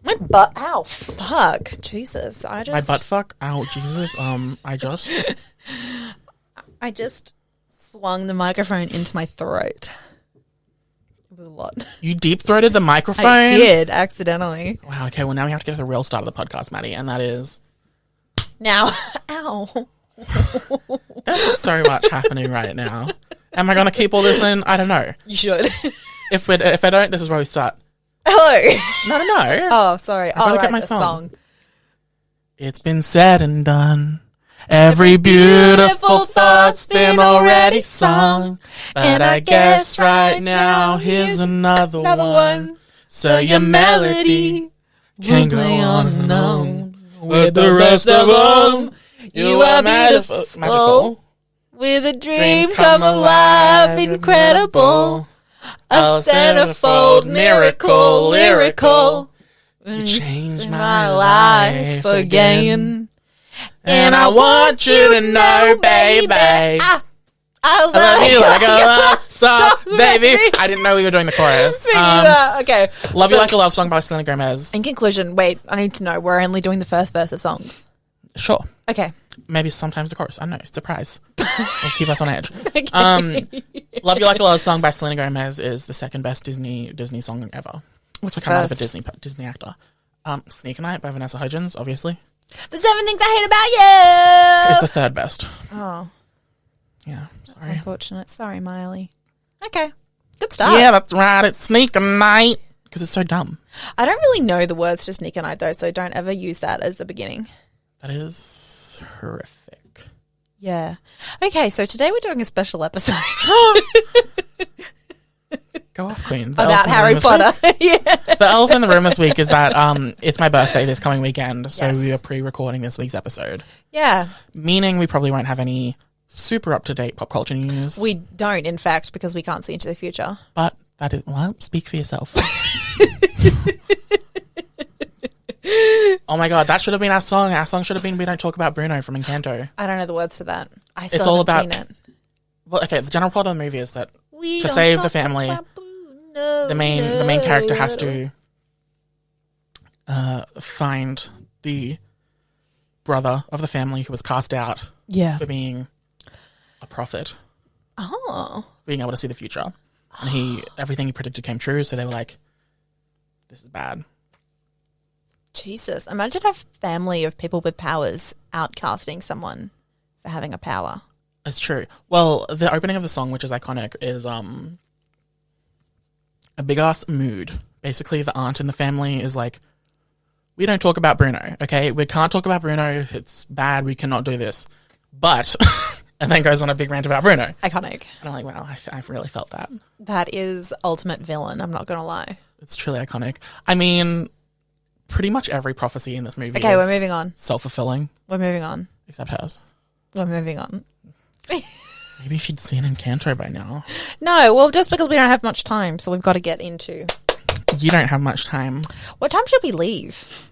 My butt. Ow. Fuck. Jesus. My butt fuck? Ow, Jesus. I just swung the microphone into my throat. It was a lot. You deep-throated the microphone? I did, accidentally. Wow, okay, well now we have to get to the real start of the podcast, Maddie, and that is... Now. Ow. There's so much happening right now. Am I going to keep all this in? I don't know. You should. If I don't, this is where we start. Hello. No. Oh, sorry. I gotta right, get my the song. It's been said and done. Every beautiful thought's been already sung. But I guess right now here's another one. So your melody can go on and on with the rest of them. You are magical. With a dream come alive, incredible. A centerfold miracle, lyrical. You changed my life again. And I want you to know, baby, I love you like a love song, baby. I didn't know we were doing the chorus. Okay. Love You Like a Love Song by Selena Gomez. In conclusion, wait, I need to know, we're only doing the first verse of songs. Sure. Okay. Maybe sometimes the chorus. I don't know. Surprise. It'll keep us on edge. Okay. Love You Like a Love Song by Selena Gomez is the second best Disney song ever. What's the come out of a first? Disney actor. Sneaker Night by Vanessa Hudgens, obviously. The 7 Things I Hate About You Is the third best. Oh. Yeah, That's sorry. unfortunate. Sorry, Miley. Okay. Good start. Yeah, that's right. It's Sneaker Night. Because it's so dumb. I don't really know the words to Sneaker Night, though, so don't ever use that as the beginning. That is horrific. Yeah. Okay, so today we're doing a special episode. Go off, Queen. About Harry Potter. Yeah. The elephant in the room this week is that it's my birthday this coming weekend, so Yes. we are pre-recording this week's episode. Yeah. Meaning we probably won't have any super up-to-date pop culture news. We don't, in fact, because we can't see into the future. But that is... Well, speak for yourself. Oh my god, that should have been our song. Our song should have been We Don't Talk About Bruno from Encanto. I don't know the words to that. I still It's all haven't about... seen it. Well, okay, the general plot of the movie is that We to don't save the talk family, about Bruno, the main character has to find the brother of the family who was cast out Yeah. for being a prophet, Oh. being able to see the future. And everything he predicted came true, so they were like, this is bad. Jesus. Imagine a family of people with powers outcasting someone for having a power. It's true. Well, the opening of the song, which is iconic, is a big-ass mood. Basically, the aunt in the family is like, we don't talk about Bruno, okay? We can't talk about Bruno. It's bad. We cannot do this. But... and then goes on a big rant about Bruno. Iconic. And I'm like, wow, I've really felt that. That is ultimate villain. I'm not going to lie. It's truly iconic. I mean, pretty much every prophecy in this movie Okay, is we're moving on. self-fulfilling, We're moving on. except hers. We're moving on. Maybe she'd seen Encanto by now. No, well, just because we don't have much time, so we've got to get into... You don't have much time. What time should we leave?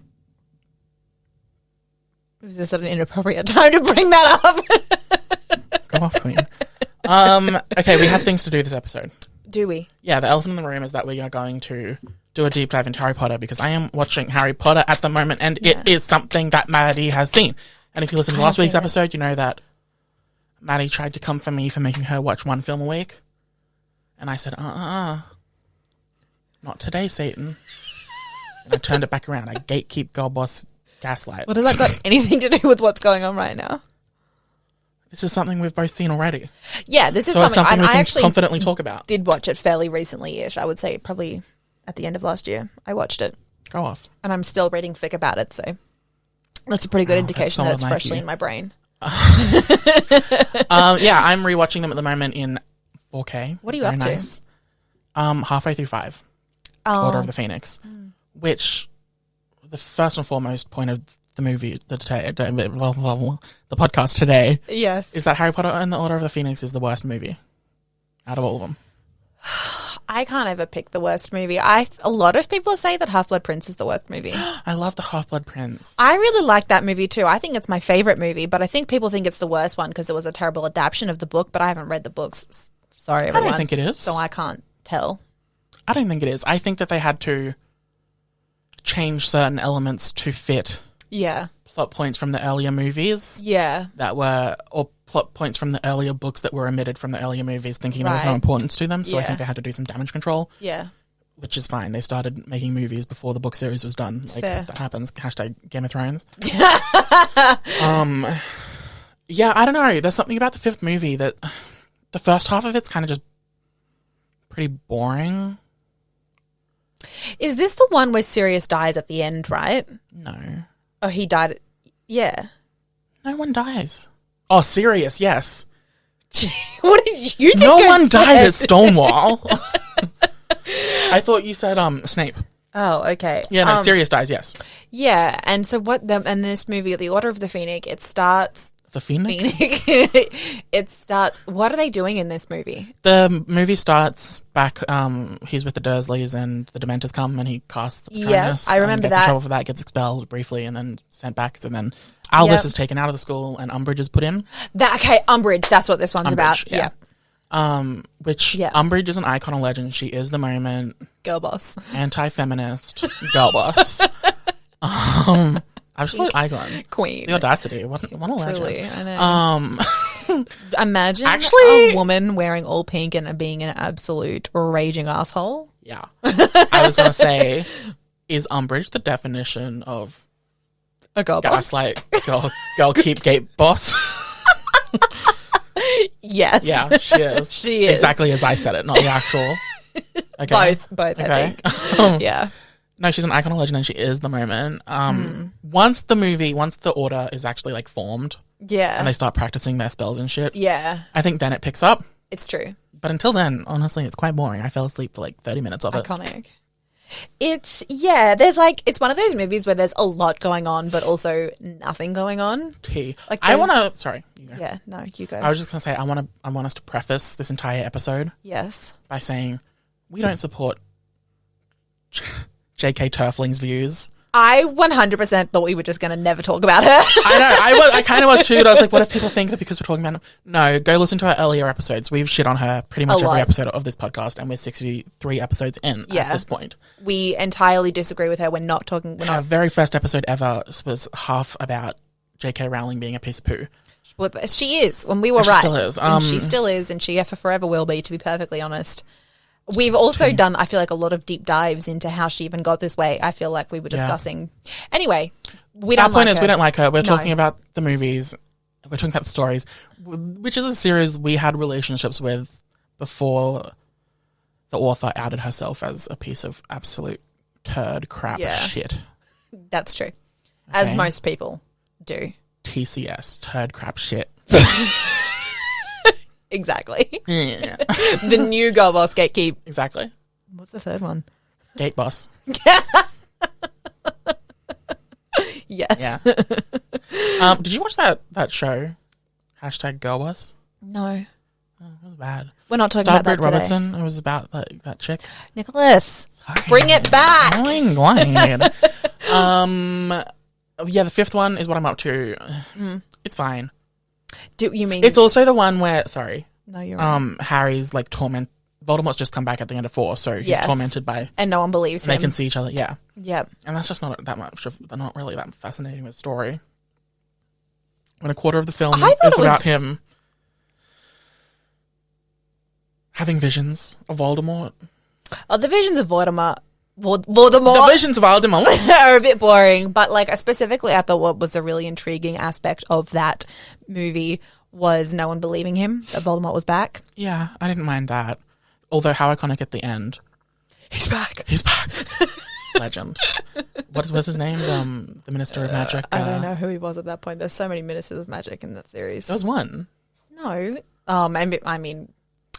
Is this an inappropriate time to bring that up? Go off, Queen. Okay, we have things to do this episode. Do we? Yeah, the elephant in the room is that we are going to do a deep dive into Harry Potter because I am watching Harry Potter at the moment and it is something that Maddie has seen. And if you listen to last week's episode, you know that Maddie tried to come for me for making her watch one film a week. And I said, not today, Satan. And I turned it back around. I gatekeep, girlboss, Gaslight. What has that got anything to do with what's going on right now? This is something we've both seen already. Yeah, this is so it's something we I can actually confidently talk about. did watch it fairly recently-ish. I would say probably at the end of last year. I watched it. Go off. And I'm still reading fic about it, so that's a pretty good indication that it's freshly in my brain. Yeah, I'm rewatching them at the moment in 4K. What are you Very up to? nice. Halfway through 5. Order of the Phoenix. Which, the first and foremost point of the movie, the podcast today, Yes. is that Harry Potter and the Order of the Phoenix is the worst movie out of all of them. I can't ever pick the worst movie. A lot of people say that Half-Blood Prince is the worst movie. I love the Half-Blood Prince. I really like that movie too. I think it's my favorite movie, but I think people think it's the worst one because it was a terrible adaptation of the book, but I haven't read the books. Sorry, everyone. I don't think it is. So I can't tell. I don't think it is. I think that they had to changed certain elements to fit Yeah. plot points from the earlier movies Yeah. or plot points from the earlier books that were omitted from the earlier movies, thinking there was no Right. importance to them. So I Yeah. think they had to do some damage control, Yeah. which is fine. They started making movies before the book series was done. Like, fair. that happens. Hashtag Game of Thrones. Yeah, I don't know. There's something about the fifth movie that the first half of it's kind of just pretty boring. Is this the one where Sirius dies at the end, right? No. Oh, he died. Yeah. No one dies. Oh, Sirius, yes. What did you think? No I one said? died at Stonewall. I thought you said Snape. Oh, okay. Yeah, no, Sirius dies, yes. Yeah, and so and this movie, The Order of the Phoenix, it starts. The Phoenix? It starts. What are they doing in this movie? The movie starts back, he's with the Dursleys and the Dementors come and he casts the Patronus. I remember and gets that. in trouble for that, gets expelled briefly and then sent back. So then Albus Yep. is taken out of the school and Umbridge is put in. Okay, Umbridge. That's what this one's about. Umbridge, yeah. Umbridge is an icon of legend. She is the moment. Girl boss. Anti-feminist. Girl boss. Absolute icon. Queen. The audacity. What a legend. Truly, I know. Imagine Actually- a woman wearing all pink and being an absolute raging asshole. Yeah. I was going to say, is Umbridge the definition of A girl boss. Gaslight, Girlkeep, Gateboss? Yes. Yeah, she is. She is. Exactly as I said it, not the actual. Okay. Both, I Okay. think. Yeah. No, she's an icon of legend and she is the moment. Once the order is actually like formed Yeah. and they start practicing their spells and shit, Yeah. I think then it picks up. It's true. But until then, honestly, it's quite boring. I fell asleep for like 30 minutes of it. Iconic. It's one of those movies where there's a lot going on, but also nothing going on. Like I there's- want to, sorry. You go. Yeah, no, you go. I was just going to say, I want us to preface this entire episode Yes. by saying we don't support J.K. Turfling's views. I 100% thought we were just going to never talk about her. I know. I kind of was too. But I was like, what if people think that because we're talking about them? No, go listen to our earlier episodes. We've shit on her pretty much every episode of this podcast, and we're 63 episodes in at this point. We entirely disagree with her. We're not talking. Our very first episode ever was half about J.K. Rowling being a piece of poo. Well, she is. When we were She right, still is. And she still is, and she forever will be. To be perfectly honest. We've also done, I feel like, a lot of deep dives into how she even got this way. I feel like we were discussing. Anyway, we don't Our point like is her. we don't like her. We're talking about the movies. We're talking about the stories, which is a series we had relationships with before the author outed herself as a piece of absolute turd crap shit. That's true. As Okay. most people do. TCS, turd crap shit. Exactly. Yeah, The new Girl Boss Gatekeep. exactly. What's the third one? Gateboss. Yes. Yeah. Did you watch that show? Hashtag Girlboss? No. It was bad. We're not talking Starred about that Britt today. Robertson. It was about that chick. Nicholas, Sorry. bring it back. Yeah, the fifth one is what I'm up to. It's fine. Do you mean It's also the one where, sorry, No, you're right. Harry's like Voldemort's just come back at the end of 4, so he's Yes. tormented by. And no one believes They him. can see each other, yeah, Yep. and that's just not that much. They're not really that fascinating with story. When a quarter of the film I thought is it was- about him having visions of Voldemort. Oh, the visions of Voldemort. The Voldemort visions of Voldemort. are a bit boring, but like specifically, I thought what was a really intriguing aspect of that movie was no one believing him that Voldemort was back. Yeah, I didn't mind that. Although how iconic at the end. He's back. He's back. Legend. What's his name? The Minister of Magic. I don't know who he was at that point. There's so many Ministers of Magic in that series. There was one. No. Maybe, I mean,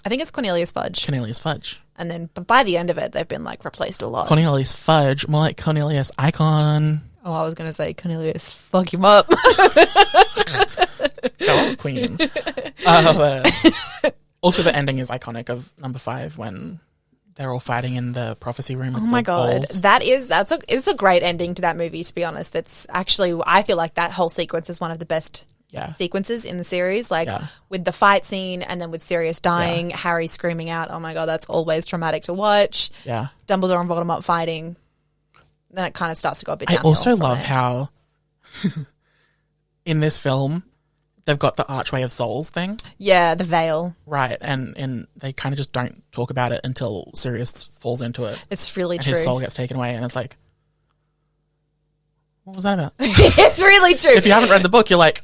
I think it's Cornelius Fudge. Cornelius Fudge. And then, but by the end of it, they've been like replaced a lot. Cornelius Fudge, more like Cornelius Icon. Oh, I was going to say Cornelius, fuck him up. Go off, Queen. Also, the ending is iconic of number 5 when they're all fighting in the prophecy room. With Oh my the god, balls. it's a great ending to that movie. To be honest, it's actually, I feel like that whole sequence is one of the best sequences in the series. Like with the fight scene and then with Sirius dying, Harry screaming out. Oh my god, that's always traumatic to watch. Yeah. Dumbledore and Voldemort fighting. then it kind of starts to go a bit I downhill. also love how in this film they've got the Archway of Souls thing. Yeah, the veil. Right, and they kind of just don't talk about it until Sirius falls into it. It's really and true. His soul gets taken away, and it's like, what was that about? It's really true. If you haven't read the book, you're like,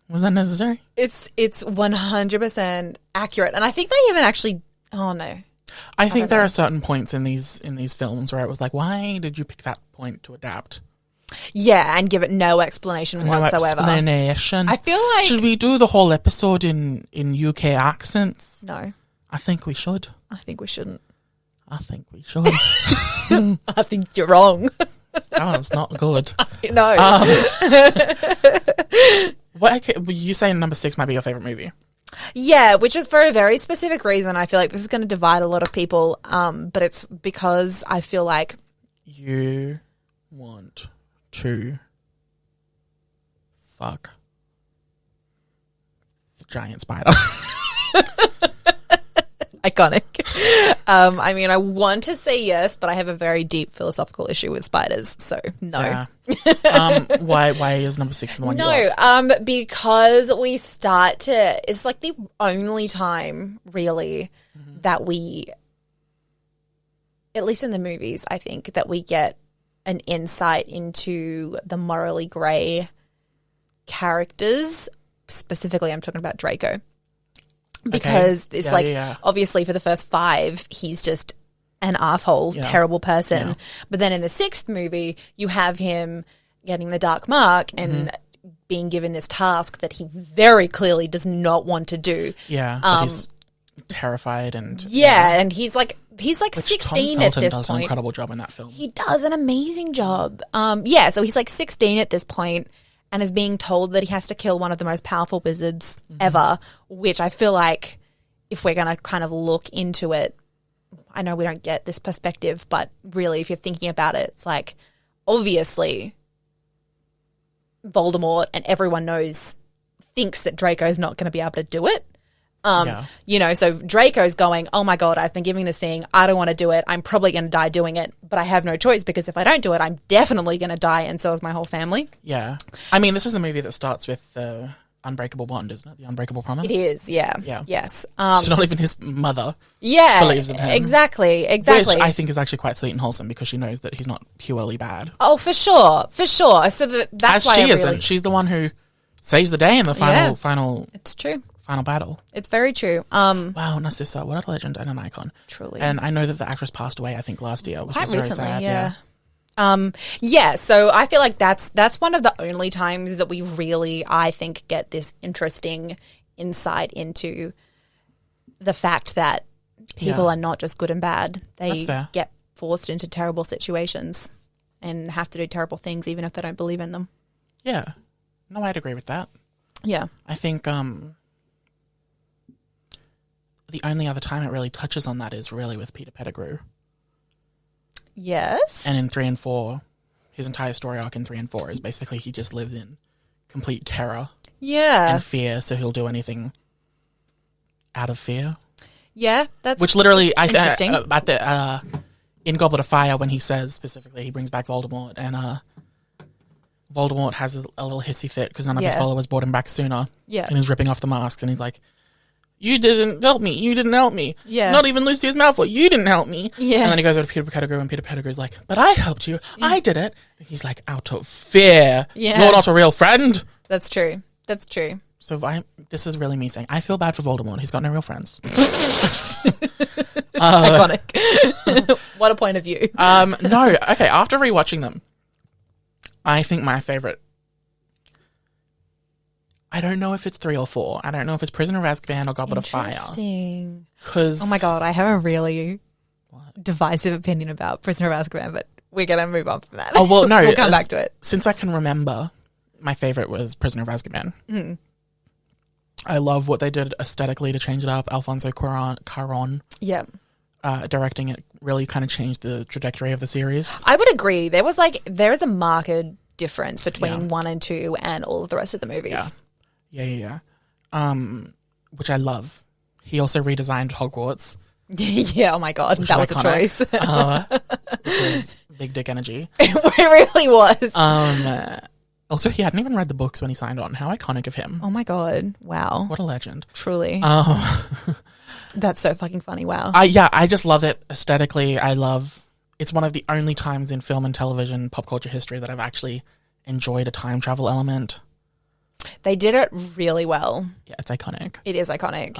was that necessary? It's 100% accurate, and I think they even actually. Oh no. I think there are certain points in these films where it was like, why did you pick that point to adapt? Yeah, and give it no explanation whatsoever. Explanation. I feel like... Should we do the whole episode in UK accents? No. I think we should. I think we shouldn't. I think we should. I think you're wrong. That was not good. No. You saying number 6 might be your favourite movie? Yeah, which is for a very specific reason. I feel like this is going to divide a lot of people, but it's because I feel like... You want to fuck the giant spider. Iconic. I mean, I want to say yes, but I have a very deep philosophical issue with spiders, so no. Yeah. Why is number 6 the one you love? Because we start to... It's like the only time, really, that we... At least in the movies, I think, that we get an insight into the morally grey characters. Specifically, I'm talking about Draco. Because it's obviously for the first 5, he's just an asshole, terrible person. Yeah. But then in the 6th movie, you have him getting the dark mark and being given this task that he very clearly does not want to do. Yeah, but he's terrified and... and he's like Which 16 Tom at Felton this does point. An incredible job in that film. He does an amazing job. So he's like 16 at this point and is being told that he has to kill one of the most powerful wizards ever, which I feel like if we're going to kind of look into it, I know we don't get this perspective, but really if you're thinking about it, it's like obviously Voldemort and everyone thinks that Draco's not going to be able to do it. So Draco's going, oh my God, I've been giving this thing. I don't want to do it. I'm probably going to die doing it, but I have no choice because if I don't do it, I'm definitely going to die and so is my whole family. Yeah. I mean, this is the movie that starts with the unbreakable bond, isn't it? The unbreakable promise? It is, yeah. Yes. It's not even his mother believes in him. Exactly. Which I think is actually quite sweet and wholesome because she knows that he's not purely bad. Oh, for sure. So that's why she isn't. She's the one who saves the day in the final It's true. Final battle. It's very true. Wow, Narcissa, what a legend and an icon. Truly. And I know that the actress passed away, I think, last year, which was very sad. Yeah. So I feel like that's one of the only times that we really, I think, get this interesting insight into the fact that people are not just good and bad. They get forced into terrible situations and have to do terrible things even if they don't believe in them. Yeah. No, I'd agree with that. Yeah. I think the only other time it really touches on that is really with Peter Pettigrew. Yes. And in 3 and 4, his entire story arc in 3 and 4 is basically he just lives in complete terror. Yeah. And fear, so he'll do anything out of fear. Yeah, that's which literally interesting. In Goblet of Fire, when he says specifically he brings back Voldemort, and Voldemort has a little hissy fit because none of his followers brought him back sooner. Yeah. And he's ripping off the masks, and he's like, you didn't help me. You didn't help me. Yeah. Not even Lucius Malfoy. You didn't help me. Yeah. And then he goes over to Peter Pettigrew, and Peter Pettigrew's like, but I helped you. Yeah. I did it. And he's like, out of fear. Yeah. You're not a real friend. That's true. That's true. So this is really me saying, I feel bad for Voldemort. He's got no real friends. Iconic. What a point of view. No. Okay, after rewatching them, I think my favourite... I don't know if it's 3 or 4. I don't know if it's Prisoner of Azkaban or Goblet of Fire. Interesting. Because... Oh my God, I have a really divisive opinion about Prisoner of Azkaban, but we're going to move on from that. Oh, well, no. We'll come back to it. Since I can remember, my favourite was Prisoner of Azkaban. Mm. I love what they did aesthetically to change it up. Alfonso Cuarón. Yeah. Directing it really kind of changed the trajectory of the series. I would agree. There is a marked difference between 1 and 2 and all of the rest of the movies. Yeah. Which I love. He also redesigned Hogwarts. Yeah, oh my God. That was iconic. A choice. Which was big dick energy. It really was. Also, he hadn't even read the books when he signed on. How iconic of him. Oh my God. Wow. What a legend. Truly. That's so fucking funny. Wow. I just love it aesthetically. It's one of the only times in film and television pop culture history that I've actually enjoyed a time travel element. They did it really well. Yeah, it's iconic. It is iconic.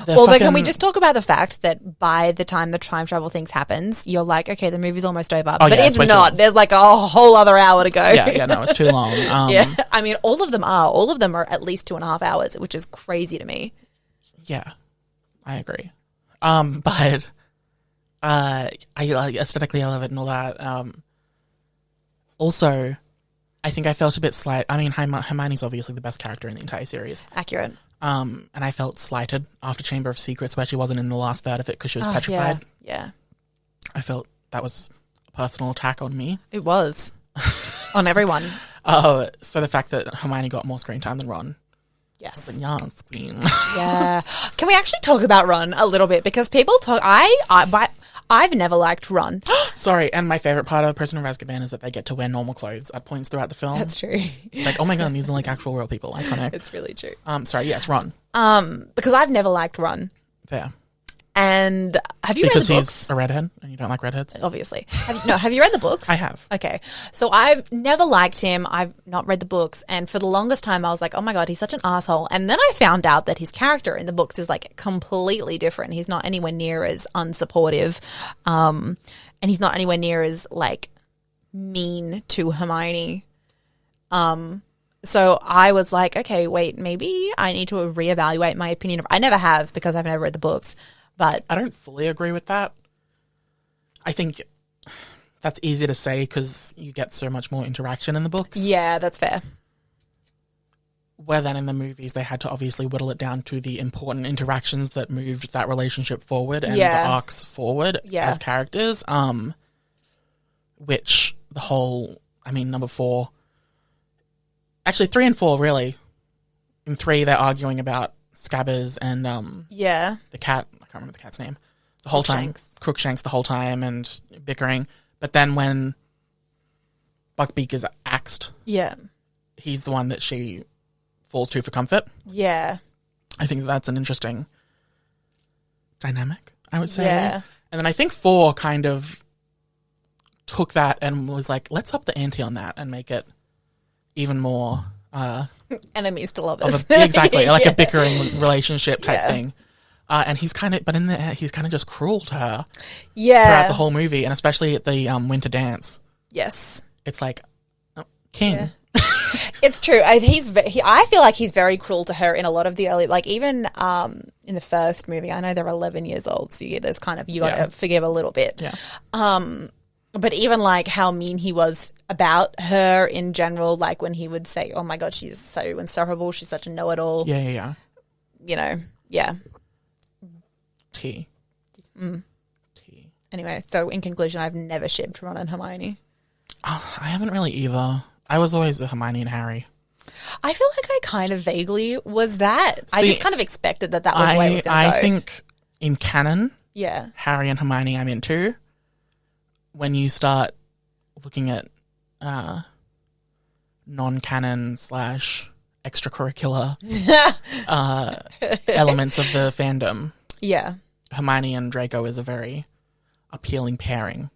Then can we just talk about the fact that by the time the time travel things happens, you're like, okay, the movie's almost over. But it's not. There's like a whole other hour to go. Yeah, no, it's too long. Yeah, I mean, all of them are at least 2.5 hours, which is crazy to me. Yeah, I agree. But I like aesthetically, I love it and all that. Also, I think I felt a bit slight. I mean, Hermione's obviously the best character in the entire series. Accurate. And I felt slighted after Chamber of Secrets, where she wasn't in the last third of it because she was petrified. Yeah. I felt that was a personal attack on me. It was. On everyone. So the fact that Hermione got more screen time than Ron. Yes. But yeah, queen. Yeah. Can we actually talk about Ron a little bit? Because people talk... I've never liked Ron. Sorry, and my favourite part of Prisoner of Azkaban is that they get to wear normal clothes at points throughout the film. That's true. It's like, oh my God, these are like actual real people. Iconic. It's really true. Sorry, yes, Ron. Because I've never liked Ron. Fair. And have you read the books? Because he's a redhead and you don't like redheads? Obviously. Have you read the books? I have. Okay. So I've never liked him. I've not read the books. And for the longest time, I was like, oh my God, he's such an asshole. And then I found out that his character in the books is like completely different. He's not anywhere near as unsupportive. And he's not anywhere near as like mean to Hermione. So I was like, okay, wait, maybe I need to reevaluate my opinion. I never have because I've never read the books. But I don't fully agree with that. I think that's easy to say because you get so much more interaction in the books. Yeah, that's fair. Where then in the movies, they had to obviously whittle it down to the important interactions that moved that relationship forward and the arcs forward as characters. Which the whole, number 4, actually 3 and 4 really. In 3, they're arguing about Scabbers and the cat. I can't remember the cat's name. The whole time, Crookshanks the whole time and bickering. But then when Buckbeak is axed, he's the one that she falls to for comfort. Yeah, I think that's an interesting dynamic, I would say. Yeah. And then I think 4 kind of took that and was like, let's up the ante on that and make it even more enemies to lovers. Exactly, like a bickering relationship type thing. And he's kind of, but in there, he's kind of just cruel to her. Yeah. Throughout the whole movie, and especially at the winter dance. Yes. It's like, King. Yeah. It's true. I feel like he's very cruel to her in a lot of the early, like even in the first movie. I know they're 11 years old, so there's kind of, you got to forgive a little bit. Yeah. But even like how mean he was about her in general, like when he would say, "Oh my God, she's so insufferable. She's such a know-it-all." Yeah. You know, yeah. T. Anyway, so in conclusion, I've never shipped Ron and Hermione. Oh, I haven't really either. I was always a Hermione and Harry. I feel like I kind of vaguely was that. See, I just kind of expected that was the way it was going to go. I think in canon, Harry and Hermione I'm into. When you start looking at non-canon / extracurricular elements of the fandom, Hermione and Draco is a very appealing pairing.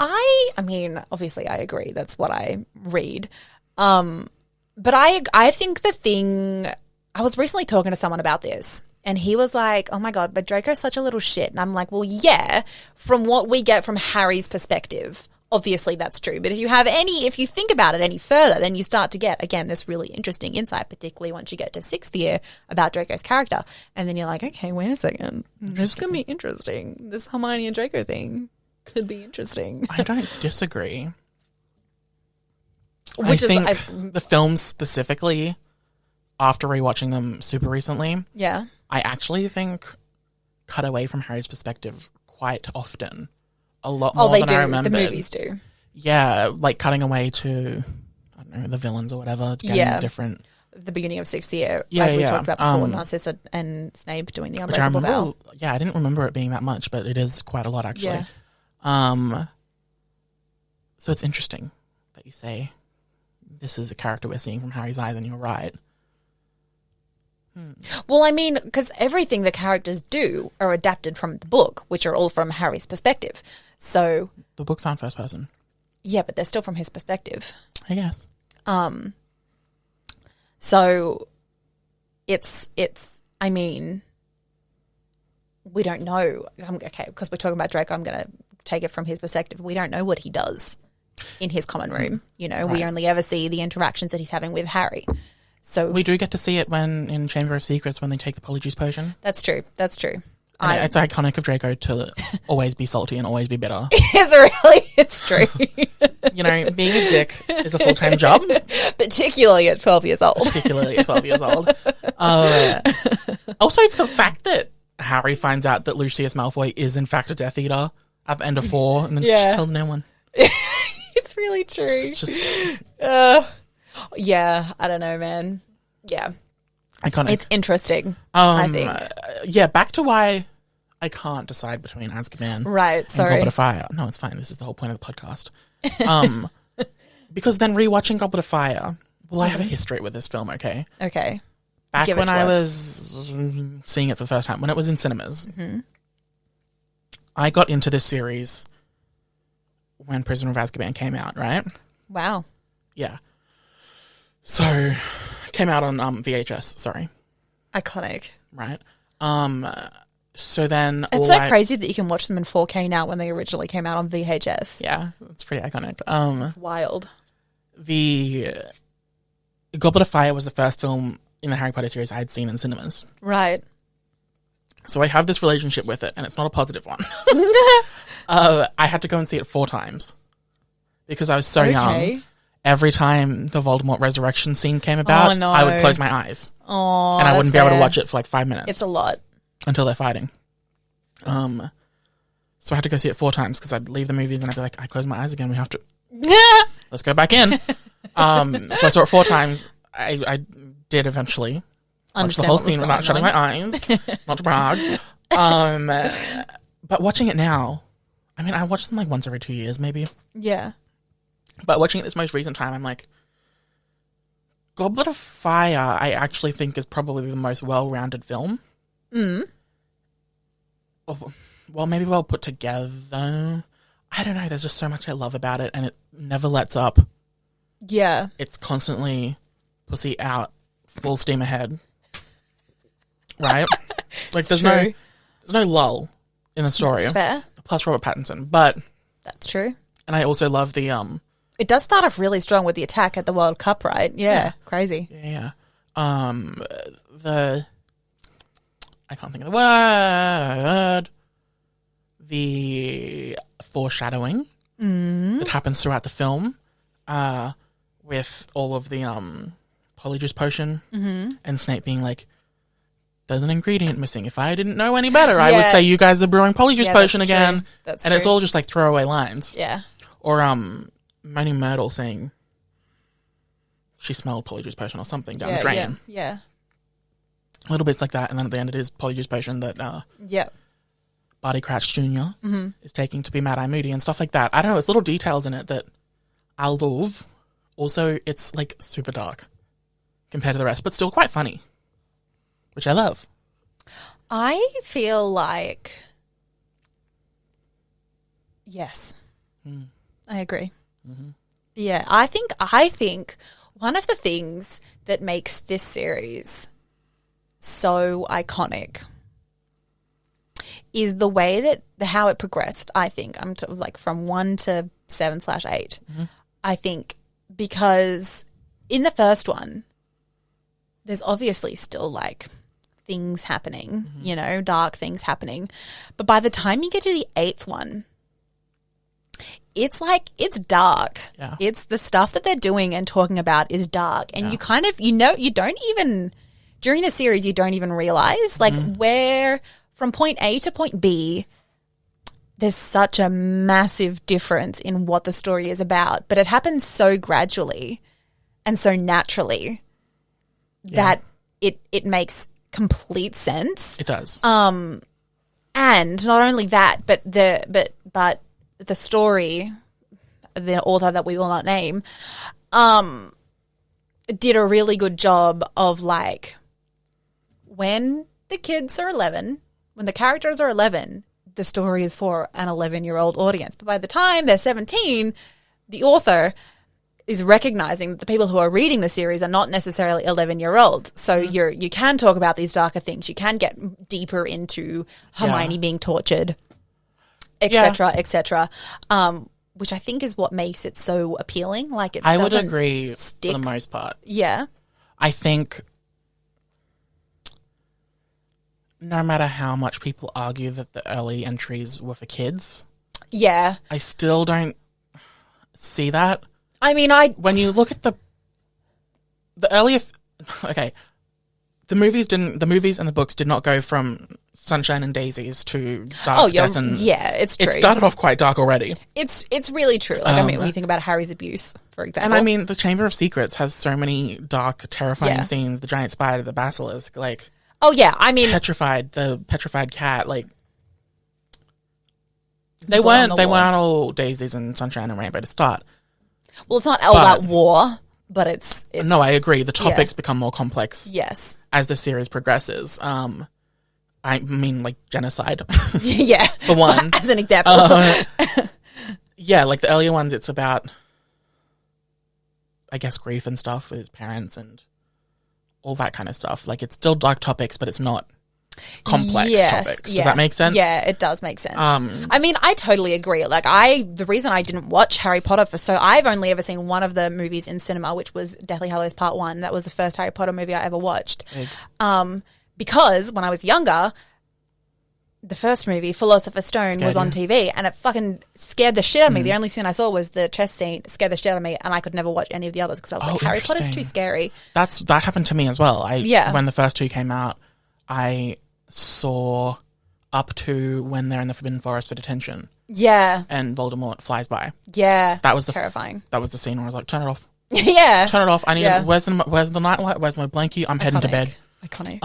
I mean, obviously I agree. That's what I read. But I think the thing, I was recently talking to someone about this and he was like, oh my God, but Draco's such a little shit. And I'm like, well, yeah, from what we get from Harry's perspective, obviously that's true. But if you think about it any further, then you start to get, again, this really interesting insight, particularly once you get to 6th year about Draco's character. And then you're like, okay, wait a second. This is going to be interesting. This Hermione and Draco thing could be interesting. I don't disagree. I think the films specifically, after rewatching them super recently, I actually think cut away from Harry's perspective quite often. A lot more than I remembered. The movies do. Yeah, like cutting away to, I don't know, the villains or whatever, getting different. The beginning of 6th year, as we talked about before, Narcissa and Snape doing the Unbreakable Vow. Yeah, I didn't remember it being that much, but it is quite a lot actually. Yeah. So it's interesting that you say this is a character we're seeing from Harry's eyes, and you're right. Well, I mean, because everything the characters do are adapted from the book, which are all from Harry's perspective. So The books aren't first person. yeah, but they're still from his perspective. I guess. So it's. I mean, we don't know. Okay, because we're talking about Draco, I'm going to take it from his perspective. We don't know what he does in his common room. You know, we only ever see the interactions that he's having with Harry. So We do get to see it when in Chamber of Secrets when they take the polyjuice potion. that's true. That's true. And it's iconic of Draco to always be salty and always be bitter. It's true. You know, being a dick is a full-time job. Particularly at 12 years old. Particularly at 12 years old. Also, the fact that Harry finds out that Lucius Malfoy is in fact a Death Eater at the end of 4 and then just tells no one. It's really true. It's just Yeah, I don't know, man. Yeah. iconic. It's interesting, I think. Yeah, back to why I can't decide between Azkaban Right, and sorry. Goblet of Fire. No, it's fine. This is the whole point of the podcast. Because then rewatching Goblet of Fire, well, I have a history with this film, okay? Okay. Back Give it when to I us. was seeing it for the first time, when it was in cinemas, I got into this series when Prisoner of Azkaban came out, right? Wow. Yeah. So, it came out on VHS, sorry, Iconic. right? So then... It's so crazy that you can watch them in 4K now when they originally came out on VHS. Yeah, it's pretty iconic. It's wild. The Goblet of Fire was the first film in the Harry Potter series I had seen in cinemas. Right. So I have this relationship with it, and it's not a positive one. I had to go and see it 4 times because I was so young. Every time the Voldemort resurrection scene came about, I would close my eyes. Oh, and I wouldn't be able to watch it for like 5 minutes. It's a lot. Until they're fighting. So I had to go see it 4 times because I'd leave the movies and I'd be like, I closed my eyes again. We have to... Let's go back in. So I saw it 4 times. I did eventually watch the whole scene without shutting my eyes. Not to brag. But watching it now, I mean, I watch them like once every 2 years maybe. Yeah. But watching it this most recent time, I'm like, Goblet of Fire, I actually think is probably the most well-rounded film. Well, maybe well put together. I don't know. There's just so much I love about it, and it never lets up. Yeah. It's constantly pussy out, full steam ahead. Right? Like there's no lull in the story. That's fair. Plus Robert Pattinson, but That's true. and I also love the It does start off really strong with the attack at the World Cup, right? Yeah. Crazy. yeah. The I can't think of the word. The foreshadowing that happens throughout the film, with all of the polyjuice potion and Snape being like, "There's an ingredient missing. If I didn't know any better, I would say you guys are brewing polyjuice potion that's again." true. That's and it's true. all just like throwaway lines. Yeah. Or Moaning Myrtle saying she smelled polyjuice potion or something down the drain. Yeah. Little bits like that, and then at the end it is polyjuice potion that Yeah. Barty Crouch Jr. Is taking to be Mad-Eye Moody and stuff like that. I don't know, it's little details in it that I love. Also, it's like super dark compared to the rest, but still quite funny, which I love. I feel like yes. I agree. Yeah, I think one of the things that makes this series so iconic is the way that how it progressed. I think like from 1 to 7/8. I think because in the first one, there's obviously still like things happening, you know, dark things happening, but by the time you get to the 8th one, it's like, it's dark. Yeah. It's the stuff that they're doing and talking about is dark. And you kind of, you know, you don't even, during the series, you don't even realize like where from point A to point B, there's such a massive difference in what the story is about. But it happens so gradually and so naturally that it makes complete sense. It does. And not only that, but the story, the author that we will not name, did a really good job of like when the kids are 11, when the characters are 11, the story is for an 11-year-old audience. But by the time they're 17, the author is recognizing that the people who are reading the series are not necessarily 11-year-olds. So you can talk about these darker things. You can get deeper into Hermione being tortured, etc., etc. Which I think is what makes it so appealing. Like it, I would agree stick. for the most part. Yeah, I think no matter how much people argue that the early entries were for kids, I still don't see that. I mean, when you look at the earlier, the movies and the books did not go from Sunshine and Daisies to Dark Death and it's true. It started off quite dark already. It's really true. Like I mean, when you think about Harry's abuse, for example, and I mean, the Chamber of Secrets has so many dark, terrifying scenes. The giant spider, the basilisk, like I mean, the petrified cat, like they weren't all Daisies and Sunshine and Rainbow to start. Well, it's not all that war, but it's no, I agree. The topics become more complex. Yes, as the series progresses. I mean, like genocide. Yeah, for one, as an example. Yeah, like the earlier ones, it's about, I guess, grief and stuff with his parents and all that kind of stuff. Like it's still dark topics, but it's not complex topics. Does that make sense? Yeah, it does make sense. I mean, I totally agree. Like the reason I didn't watch Harry Potter I've only ever seen one of the movies in cinema, which was Deathly Hallows Part 1. That was the first Harry Potter movie I ever watched. Because when I was younger, the first movie, Philosopher's Stone, was on TV and it fucking scared the shit out of me. The only scene I saw was the chess scene, scared the shit out of me, and I could never watch any of the others because I was like, Harry Potter's too scary. That happened to me as well. When the first two came out, I saw up to when they're in the Forbidden Forest for detention. Yeah. And Voldemort flies by. Yeah. That was terrifying. That was the scene where I was like, turn it off. Yeah. Turn it off. I need where's the nightlight? Where's my blankie? I'm heading to bed. Iconic.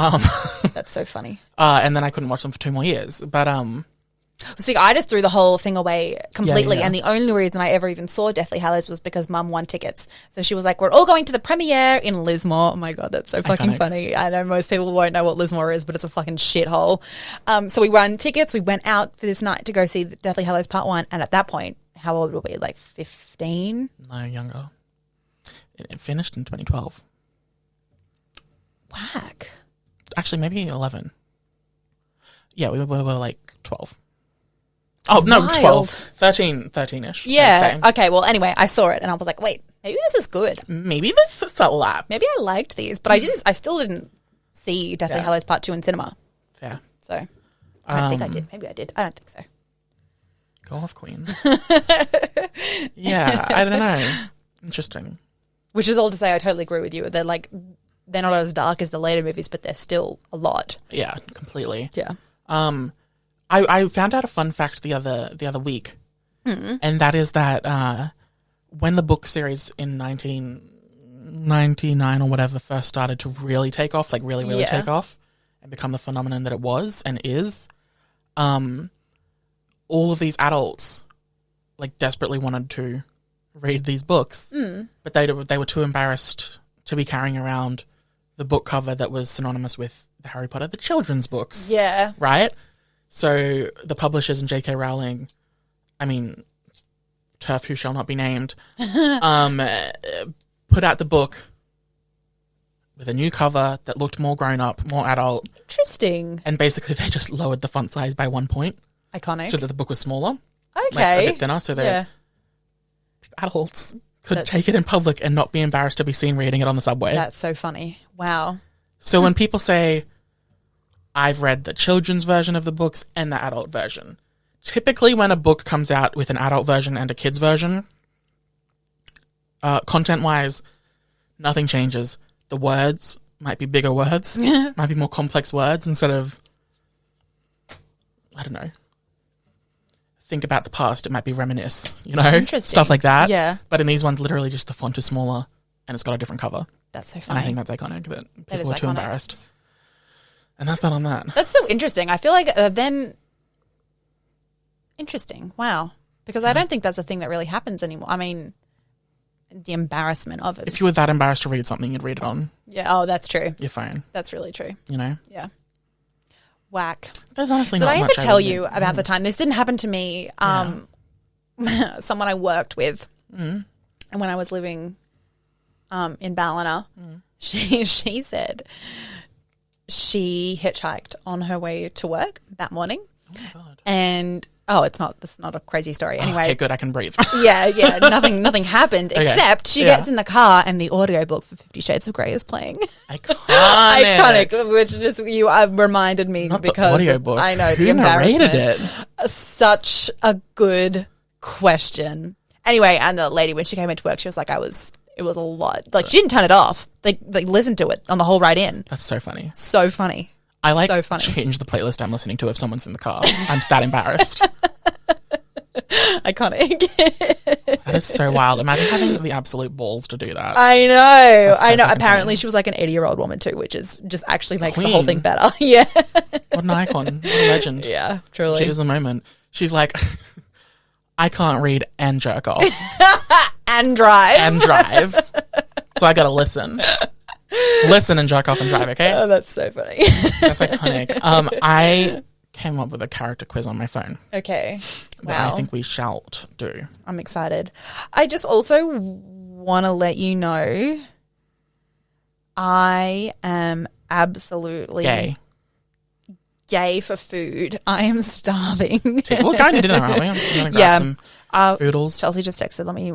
That's so funny. And then I couldn't watch them for 2 more years. But see, I just threw the whole thing away completely, and the only reason I ever even saw Deathly Hallows was because Mum won tickets. So she was like, "We're all going to the premiere in Lismore." Oh my god, that's so fucking funny. I know most people won't know what Lismore is, but it's a fucking shithole. So we won tickets. We went out for this night to go see Deathly Hallows Part 1, and at that point, how old were we? Like 15? No, younger. It finished in 2012. Whack. Actually, maybe 11. Yeah, we were like 12. Oh, no, Wild. 12. 13-ish. Yeah. Okay, well, anyway, I saw it and I was like, wait, maybe this is good. Maybe this is a lap. Maybe I liked these, but I still didn't see Deathly Hallows Part 2 in cinema. Yeah. So, I don't think I did. Maybe I did. I don't think so. Go off, Queen. Yeah, I don't know. Interesting. Which is all to say, I totally agree with you. They're not as dark as the later movies, but they're still a lot. Yeah, completely. Yeah. I found out a fun fact the other week, and that is that when the book series in 1999 or whatever first started to really take off, like really take off and become the phenomenon that it was and is, all of these adults like desperately wanted to read these books, but they were too embarrassed to be carrying around the book cover that was synonymous with the Harry Potter, the children's books. Yeah. Right? So the publishers and J.K. Rowling, I mean, turf who shall not be named, put out the book with a new cover that looked more grown up, more adult. Interesting. And basically they just lowered the font size by 1 point. Iconic. So that the book was smaller. Okay. Like a bit thinner, so that adults could take it in public and not be embarrassed to be seen reading it on the subway. That's so funny. Wow. So when people say, I've read the children's version of the books and the adult version, typically when a book comes out with an adult version and a kid's version, content-wise, nothing changes. The words might be bigger words, might be more complex words instead of, I don't know, think about the past, it might be reminisce, stuff like that. Yeah. But in these ones, literally just the font is smaller and it's got a different cover. That's so And funny. I think that's iconic that people are too embarrassed. And that's not on that. That's so interesting. I feel like then... Interesting. Wow. Because I don't think that's a thing that really happens anymore. I mean, the embarrassment of it. If you were that embarrassed to read something, you'd read it on Yeah. Oh, that's true. your phone, That's really true. you know? Yeah. Whack. There's honestly Did not I ever much tell would you do. about the time this didn't happen to me? Someone I worked with, and when I was living in Ballina, she said she hitchhiked on her way to work that morning, Oh, my God. and it's not a crazy story. Anyway, Okay, good. I can breathe. yeah, nothing happened except she Yeah. gets in the car and the audiobook for 50 Shades of Grey is playing. Iconic. Iconic, which just reminded me Not because the audiobook. I know Who the embarrassment. narrated it? Such a good question. Anyway, and the lady when she came into work, she was like, it was a lot. Like she didn't turn it off. They listened to it on the whole ride in. That's so funny. So funny. I like so funny. change the playlist I'm listening to if someone's in the car. I'm that embarrassed. Iconic. That is so wild. Imagine having the absolute balls to do that. I know. That's so I know. fucking Apparently funny. she was like an 80-year-old woman too, which is just actually makes the Queen. whole thing better. Yeah. What an icon. What a legend. Yeah, truly. She was the moment. She's like, I can't read and jerk off And drive. and drive. So I gotta listen. Listen and jerk off and drive, okay? Oh, that's so funny. That's iconic. I came up with a character quiz on my phone Okay. that Wow. I think we shall do. I'm excited. I just also want to let you know I am absolutely Gay. for food. I am starving. We're going to dinner, aren't we? I'm gonna grab Yeah. some oodles. Chelsea just texted. Let me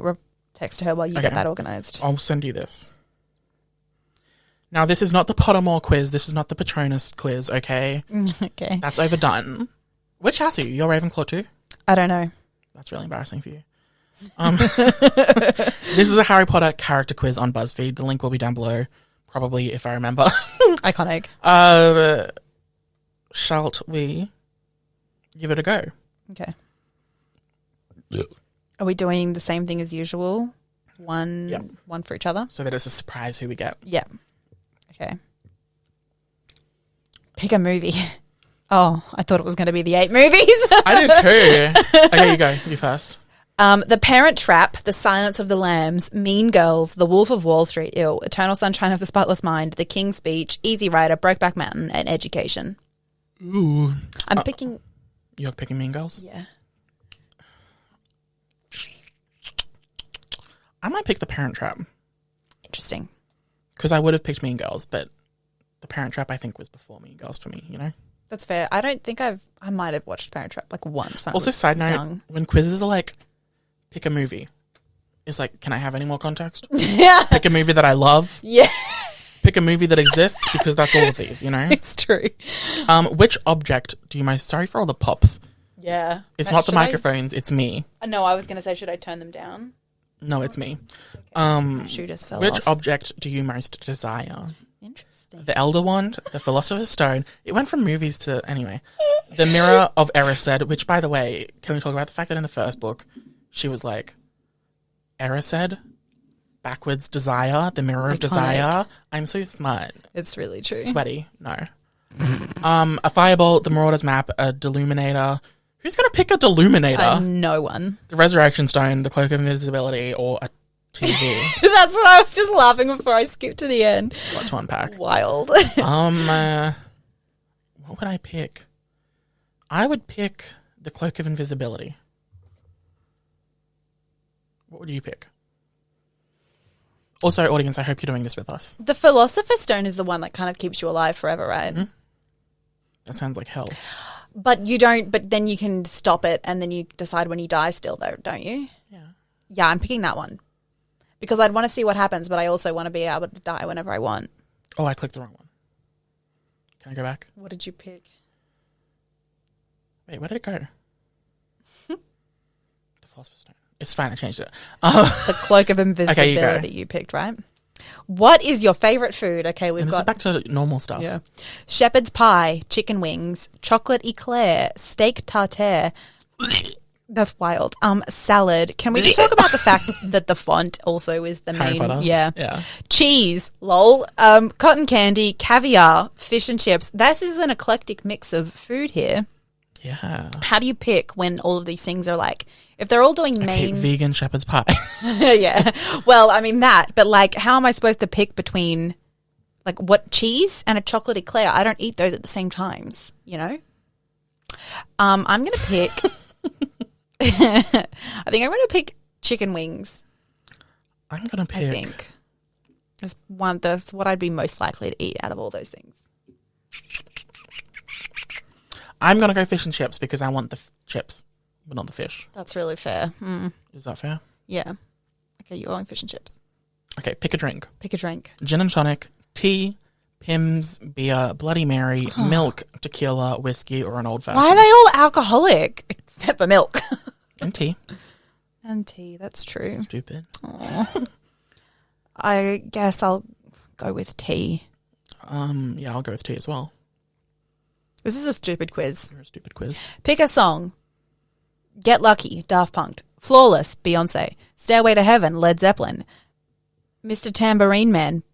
text her while you Okay. get that organised. I'll send you this. Now, this is not the Pottermore quiz. This is not the Patronus quiz, okay? Okay. That's overdone. Which house are you? You're Ravenclaw too? I don't know. That's really embarrassing for you. This is a Harry Potter character quiz on BuzzFeed. The link will be down below, probably, if I remember. Iconic. Shall we give it a go? Okay. Are we doing the same thing as usual? One for each other? So that it's a surprise who we get. Yeah. Okay. Pick a movie. Oh, I thought it was going to be the 8 movies. I do too. Okay, you go. You first. The Parent Trap, The Silence of the Lambs, Mean Girls, The Wolf of Wall Street, Eternal Sunshine of the Spotless Mind, The King's Speech, Easy Rider, Brokeback Mountain, and Education. Ooh. I'm picking... You're picking Mean Girls? Yeah. I might pick The Parent Trap. Interesting. Because I would have picked Mean Girls, but The Parent Trap I think was before Mean Girls for me, you know? That's fair. I don't think I might have watched Parent Trap like once. When I Also, was side note, young. when quizzes are like, pick a movie, it's like, can I have any more context? Yeah. Pick a movie that I love. Yeah. Pick a movie that exists, because that's all of these, you know? It's true. Which object do you most... Sorry for all the pops. Yeah. It's not the microphones, it's me. No, I was going to say, should I turn them down? No, it's me. Shoe just fell Which off. object do you most desire? Interesting. The Elder Wand, the Philosopher's Stone. It went from movies to... Anyway. The Mirror of Erised, which, by the way, can we talk about the fact that in the first book, she was like, Erised, backwards desire, the Mirror of Iconic. Desire. I'm so smart. It's really true. Sweaty. No. A Firebolt, the Marauder's Map, a Deluminator. Who's going to pick a Deluminator? No one. The Resurrection Stone, the Cloak of Invisibility, or a TV? That's what I was just laughing before I skipped to the end. What to unpack? Wild. What would I pick? I would pick the Cloak of Invisibility. What would you pick? Also, audience, I hope you're doing this with us. The Philosopher's Stone is the one that kind of keeps you alive forever, right? Mm-hmm. That sounds like hell. But you don't, but then you can stop it and then you decide when you die still though, don't you? Yeah. Yeah, I'm picking that one. Because I'd want to see what happens, but I also want to be able to die whenever I want. Oh, I clicked the wrong one. Can I go back? What did you pick? Wait, where did it go? The Philosopher's Stone. It's fine, I changed it. The Cloak of Invisibility you picked, right? What is your favourite food? Okay, we've And this got... is back to normal stuff. Yeah. Shepherd's pie, chicken wings, chocolate eclair, steak tartare. That's wild. Salad. Can we just talk about the fact that the font also is the Harry main? Potter? Yeah. Yeah. Cheese, lol. Cotton candy, caviar, fish and chips. This is an eclectic mix of food here. Yeah. How do you pick when all of these things are like, if they're all doing main... vegan shepherd's pie. Yeah. Well, I mean that, but like how am I supposed to pick between like what cheese and a chocolate eclair? I don't eat those at the same times, you know? I'm going to pick... I think I'm going to pick chicken wings. I'm going to pick... I think. That's what I'd be most likely to eat out of all those things. I'm going to go fish and chips because I want the chips, but not the fish. That's really fair. Is that fair? Yeah. Okay, you're going fish and chips. Okay, pick a drink. Pick a drink. Gin and tonic, tea, Pimm's, beer, Bloody Mary, milk, tequila, whiskey, or an old-fashioned. Why are they all alcoholic? Except for milk. And tea. And tea, that's true. Stupid. Aww. I guess I'll go with tea. Yeah, I'll go with tea as well. This is a stupid quiz. You're a stupid quiz. Pick a song. Get Lucky, Daft Punk. Flawless, Beyonce. Stairway to Heaven, Led Zeppelin. Mr. Tambourine Man,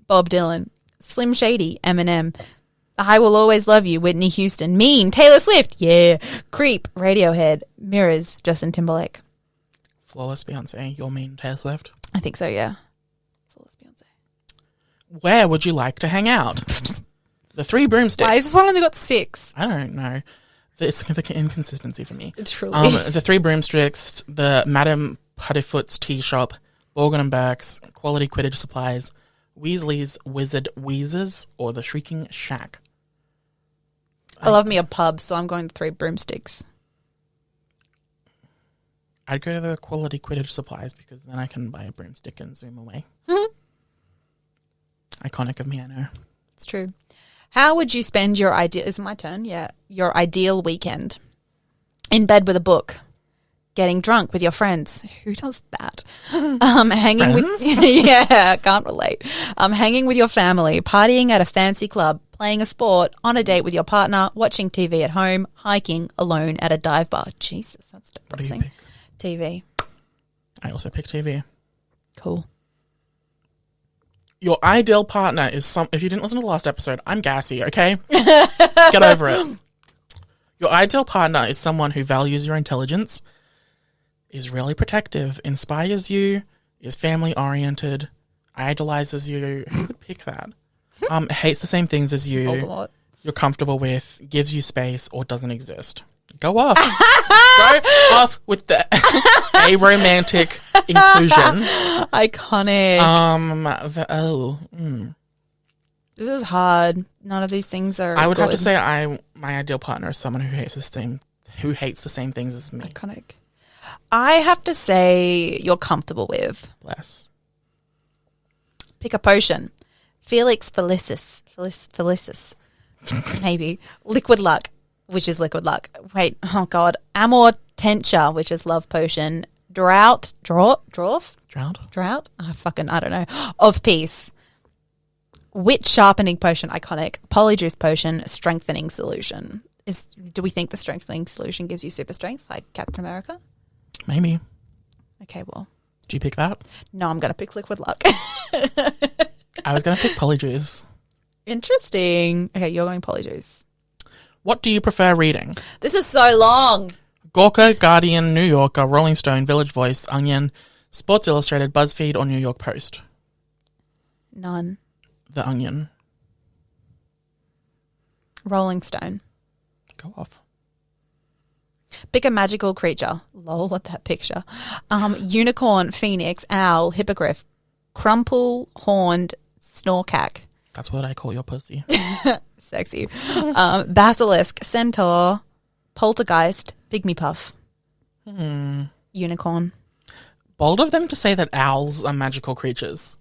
Bob Dylan. Slim Shady, Eminem. I Will Always Love You, Whitney Houston. Mean, Taylor Swift, yeah. Creep, Radiohead. Mirrors, Justin Timberlake. Flawless, Beyonce. You're mean, Taylor Swift. I think so, yeah. Flawless, Beyonce. Where would you like to hang out? The Three Broomsticks. Why has this one only got 6? I don't know. It's the inconsistency for me. Truly. The Three Broomsticks, the Madame Puttyfoot's Tea Shop, Borgin and Burke's, Quality Quidditch Supplies, Weasley's Wizard Wheezes, or the Shrieking Shack. I love me a pub, so I'm going to 3 Broomsticks. I'd go to the Quality Quidditch Supplies because then I can buy a broomstick and zoom away. Iconic of me, I know. It's true. How would you spend your ideal... Is it my turn? Yeah. Your ideal weekend. In bed with a book. Getting drunk with your friends. Who does that? Hanging Friends? with... Yeah, can't relate. Hanging with your family. Partying at a fancy club. Playing a sport. On a date with your partner. Watching TV at home. Hiking alone at a dive bar. Jesus, that's What do you depressing. pick? TV. I also pick TV. Cool. Your ideal partner is if you didn't listen to the last episode, I'm gassy, okay? Get over it. Your ideal partner is someone who values your intelligence, is really protective, inspires you, is family oriented, idolizes you. Who would pick that? Hates the same things as you. Voldemort. You're comfortable with, gives you space, or doesn't exist. Go off. Go off with the aromantic inclusion. Iconic. Mm. This is hard. None of these things are I would have to good. say my ideal partner is someone who hates the same things as me. Iconic. I have to say you're comfortable with. Bless. Pick a potion. Felix Felicis. Felicis. Maybe. Liquid Luck, which is liquid luck. Wait, oh God. Amor Tencha, which is love potion. Drought? Drowned? I don't know. Of peace. Wit sharpening potion, iconic. Polyjuice potion, strengthening solution. Do we think the strengthening solution gives you super strength like Captain America? Maybe. Okay, well. Did you pick that? No, I'm going to pick liquid luck. I was going to pick Polyjuice. Interesting. Okay, you're going Polyjuice. What do you prefer reading? This is so long. Gawker, Guardian, New Yorker, Rolling Stone, Village Voice, Onion, Sports Illustrated, BuzzFeed, or New York Post? None. The Onion. Rolling Stone. Go off. Pick a magical creature. Lol at that picture. Unicorn, phoenix, owl, hippogriff, crumple, horned, snorkack. That's what I call your pussy. Sexy. Basilisk, centaur, poltergeist, pygmy puff. Unicorn. Bold of them to say that owls are magical creatures.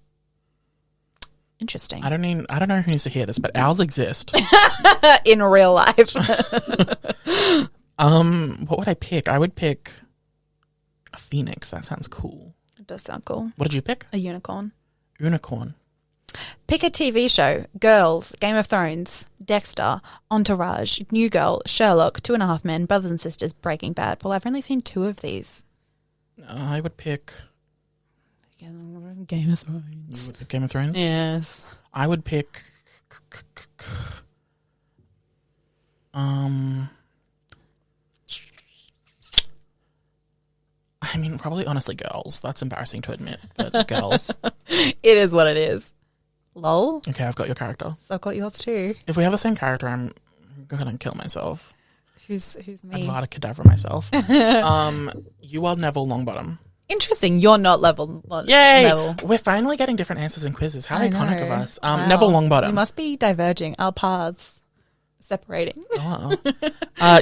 Interesting. I don't know who needs to hear this, but owls exist. In real life. What would I pick? I would pick a phoenix. That sounds cool. It does sound cool. What did you pick? A unicorn. Unicorn. Pick a TV show. Girls, Game of Thrones, Dexter, Entourage, New Girl, Sherlock, 2.5 Men, Brothers and Sisters, Breaking Bad. Well, I've only seen 2 of these. I would pick... Game of Thrones. You would pick Game of Thrones? Yes. I would pick... I mean, probably honestly girls. That's embarrassing to admit, but girls. It is what it is. Lol. Okay, I've got your character. So I've got yours too. If we have the same character, I'm gonna kill myself. Who's I'd me? rather cadaver myself. You are Neville Longbottom. Interesting. You're not level. Yay! Level. We're finally getting different answers in quizzes. How I iconic know. of us. Wow. Neville Longbottom. We must be diverging. Our paths separating. Oh.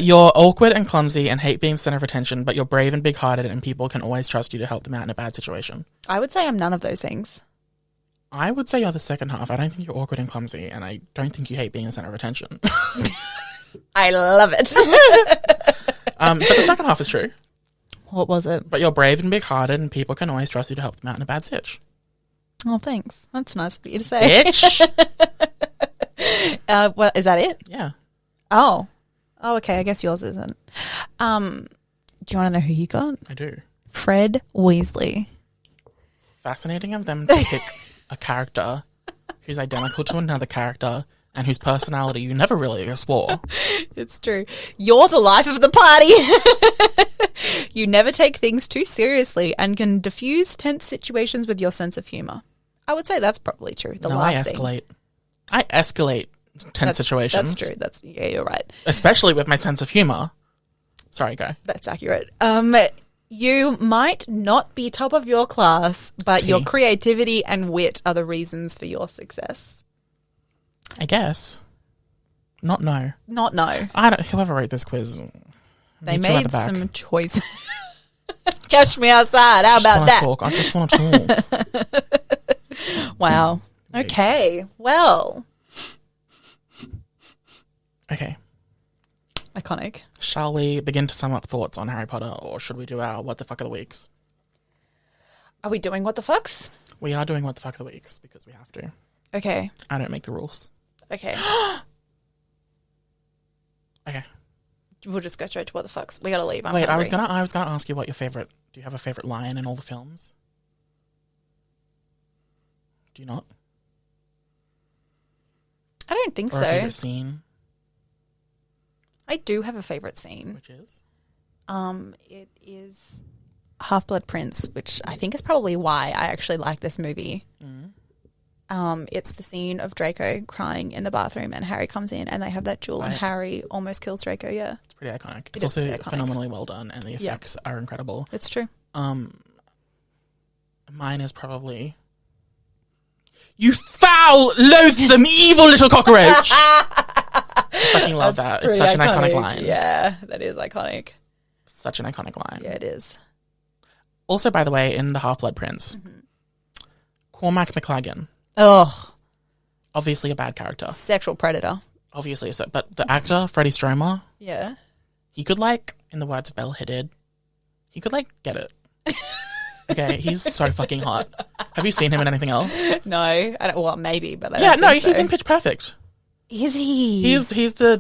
You're awkward and clumsy and hate being the center of attention, but you're brave and big-hearted and people can always trust you to help them out in a bad situation. I would say I'm none of those things. I would say you're the second half. I don't think you're awkward and clumsy, and I don't think you hate being the center of attention. I love it. But the second half is true. What was it? But you're brave and big-hearted and people can always trust you to help them out in a bad sitch. Oh, thanks. That's nice of you to say. Bitch! What, is that it? Yeah. Oh, okay. I guess yours isn't. Do you want to know who you got? I do. Fred Weasley. Fascinating of them to pick a character who's identical to another character and whose personality you never really explore. It's true. You're the life of the party. You never take things too seriously and can diffuse tense situations with your sense of humor. I would say that's probably true. The No, last I thing. escalate. I escalate tense situations. That's true. Yeah, you're right. Especially with my sense of humor. Sorry, go. That's accurate. You might not be top of your class, but your creativity and wit are the reasons for your success. I guess. Not no. Not no. Whoever wrote this quiz. They meet you at made the back. some choices. Catch me outside. How about that? I just want to talk. Wow. Okay. Well. Okay. Iconic. Shall we begin to sum up thoughts on Harry Potter, or should we do our What the Fuck of the Weeks? Are we doing what the fucks? We are doing What the Fuck of the Weeks because we have to. Okay. I don't make the rules. Okay. Okay. We'll just go straight to what the fucks. We gotta leave. I'm Wait, hungry. I was gonna ask you what your favorite. Do you have a favorite line in all the films? Do you not? I don't think Or so. a favorite scene, I do have a favorite scene. which is? It is Half-Blood Prince, which I think is probably why I actually like this movie. It's the scene of Draco crying in the bathroom and Harry comes in and they have that duel and Right. Harry almost kills Draco, yeah. It's pretty iconic. It It's is also pretty iconic. phenomenally well done, and the effects are incredible. It's true. Mine is probably you foul, loathsome, evil little cockroach. Fucking love that. It's such an iconic line. Yeah, that is iconic. Such an iconic line. Yeah, it is. Also, by the way, in The Half-Blood Prince, Cormac McLagan, obviously a bad character. Sexual predator. Obviously, but the actor, Freddie Stromer, Yeah. he could, like, in the words of Belle Hidded, he could, like, get it. Okay, he's so fucking hot. Have you seen him in anything else? No, I don't, well, maybe, but I Yeah, don't no, think he's so. in Pitch Perfect. Is he? He's the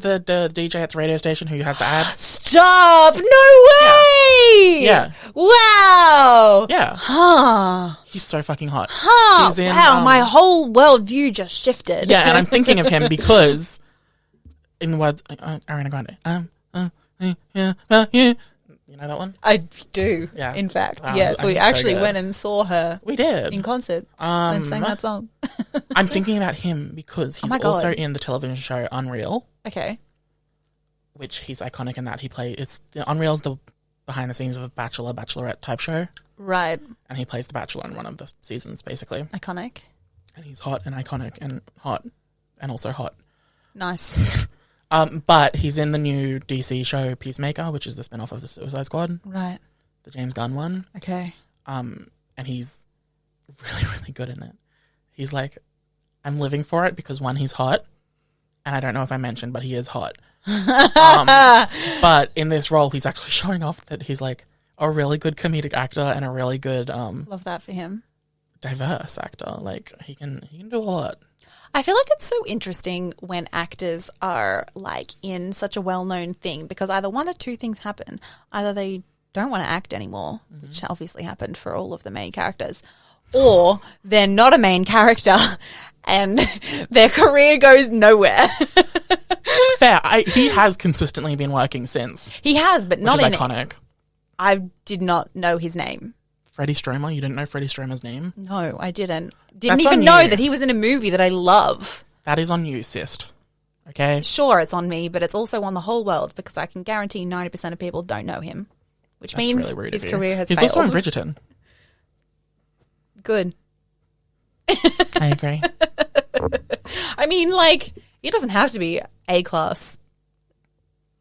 DJ at the radio station who has the abs. Stop! No way! Yeah. Wow! Yeah. Huh. He's so fucking hot. Huh. He's in, Wow, my whole worldview just shifted. Yeah, and I'm thinking of him because, in the words, Ariana Grande, you know that one? I do, Yeah. in fact. Wow, Yes, I'm we so actually good. went and saw her We did. in concert and sang that song. I'm thinking about him because he's my God. also in the television show Unreal, Okay. which he's iconic in that. Unreal's the behind the scenes of the Bachelor, Bachelorette type show, Right. and he plays the Bachelor in one of the seasons, basically. Iconic. And he's hot and iconic and hot and also hot. Nice. But he's in the new DC show Peacemaker, which is the spin-off of the Suicide Squad, Right. the James Gunn one. Okay. And he's really, really good in it. He's like, I'm living for it because one, he's hot, and I don't know if I mentioned, but he is hot. But in this role, he's actually showing off that he's like a really good comedic actor and a really good Love that for him. diverse actor. Like he can do a lot. I feel like it's so interesting when actors are like in such a well-known thing because either one or two things happen. Either they don't want to act anymore, which obviously happened for all of the main characters, or they're not a main character and their career goes nowhere. Fair. He has consistently been working since, He has, but which not is in iconic. I did not know his name. Freddie Stromer? You didn't know Freddie Stromer's name? No, I didn't. That's Didn't even on know you. that he was in a movie that I love. That is on you, sis. Okay? Sure, it's on me, but it's also on the whole world because I can guarantee 90% of people don't know him, which That's means really rude his of you. career has He's failed. also in Bridgerton. Good. I agree. I mean, like, it doesn't have to be A-class,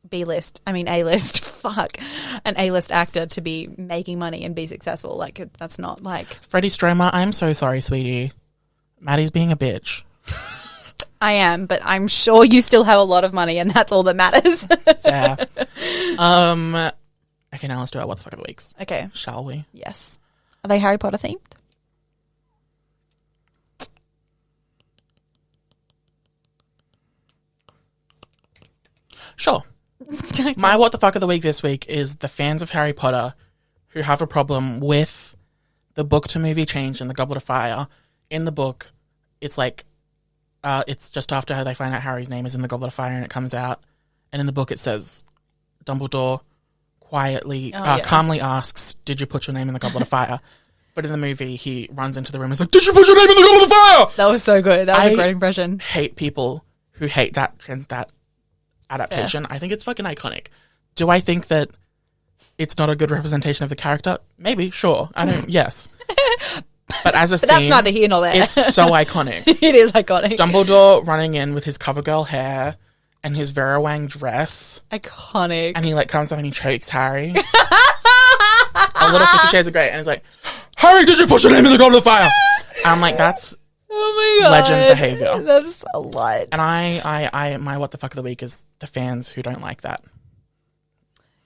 B-list. I mean, A-list. Fuck. An A-list actor to be making money and be successful. Like, that's not like... Freddie Stromer, I'm so sorry, sweetie. Maddie's being a bitch. I am, but I'm sure you still have a lot of money and that's all that matters. Yeah. Okay, now let's do our What the Fuck of the Weeks. Okay. Shall we? Yes. Are they Harry Potter themed? Sure. My What the Fuck of the Week this week is the fans of Harry Potter who have a problem with the book to movie change in the Goblet of Fire. In the book, it's like, it's just after they find out Harry's name is in the Goblet of Fire and it comes out. And in the book it says, Dumbledore calmly asks, did you put your name in the Goblet of Fire? But in the movie, he runs into the room and is like, did you put your name in the Goblet of Fire? That was so good. That was a great impression. Hate people who hate that adaptation. Yeah. I think it's fucking iconic. Do I think that it's not a good representation of the character? Maybe, sure. I don't, yes. But as a scene, that's neither here nor there. It's so iconic. It is iconic. Dumbledore running in with his CoverGirl hair and his Vera Wang dress. Iconic. And he like comes up and he chokes Harry. A little 50 Shades of Grey. And he's like, Harry, did you put your name in the Goblet of Fire? And I'm like, that's oh my God. legend behavior. That's a lot. And I my What the Fuck of the Week is the fans who don't like that.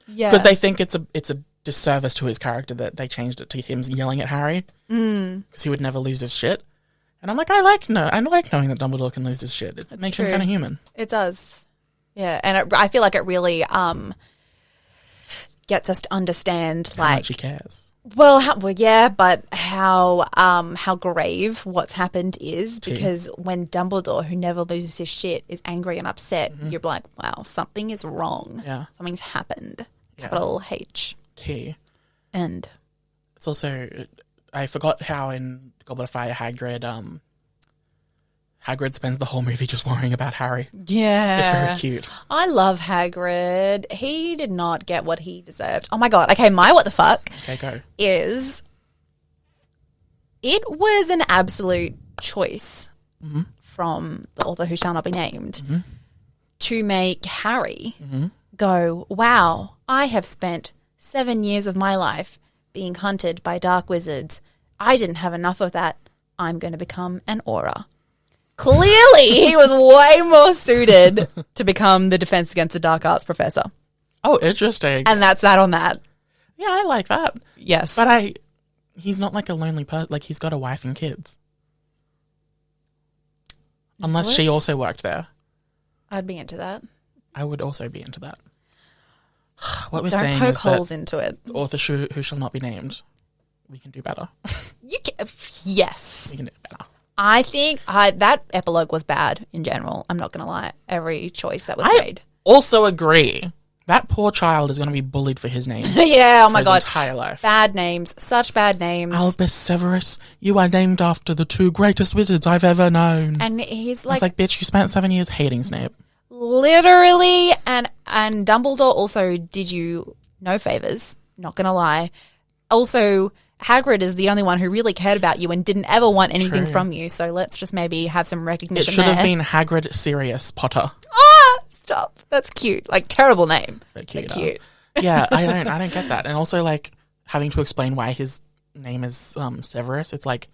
Yeah. Because they think it's a disservice to his character that they changed it to him yelling at Harry. Because he would never lose his shit. And I'm like, I like knowing that Dumbledore can lose his shit. It makes him kind of human. It does. Yeah, and I feel like it really gets us to understand How much he cares. Well, yeah, but how grave what's happened is, because when Dumbledore, who never loses his shit, is angry and upset, you're like, wow, something is wrong. Yeah. Something's happened. Yeah. Capital H. Key. And it's also, I forgot how in Goblet of Fire Hagrid spends the whole movie just worrying about Harry. yeah. It's very cute. I love Hagrid. He did not get what he deserved. Oh my God. Okay, my what the fuck Okay, go. is it was an absolute choice from the author who shall not be named to make Harry go, wow, I have spent 7 years of my life being hunted by dark wizards. I didn't have enough of that. I'm going to become an aura. Clearly, he was way more suited to become the Defense Against the Dark Arts professor. Oh, interesting. And that's that on that. Yeah, I like that. Yes. But he's not like a lonely person. Like, he's got a wife and kids. Unless she also worked there. I'd be into that. I would also be into that. What we're Don't saying poke is that holes into it. the author who shall not be named, we can do better. Yes. We can do better. I think that epilogue was bad in general. I'm not going to lie. Every choice that was made. Also agree. That poor child is going to be bullied for his name. Yeah, oh my for his God. entire life. Bad names. Such bad names. Albus Severus, you are named after the two greatest wizards I've ever known. And he's It's like, bitch, you spent 7 years hating Snape. literally, and Dumbledore also did you no favors, not going to lie. Also, Hagrid is the only one who really cared about you and didn't ever want anything True. from you. So let's just maybe have some recognition It should there. have been Hagrid Sirius Potter. Ah, stop. That's cute. Like, terrible name. But But cute. Yeah, I don't get that. And also, like, having to explain why his name is Severus. It's like,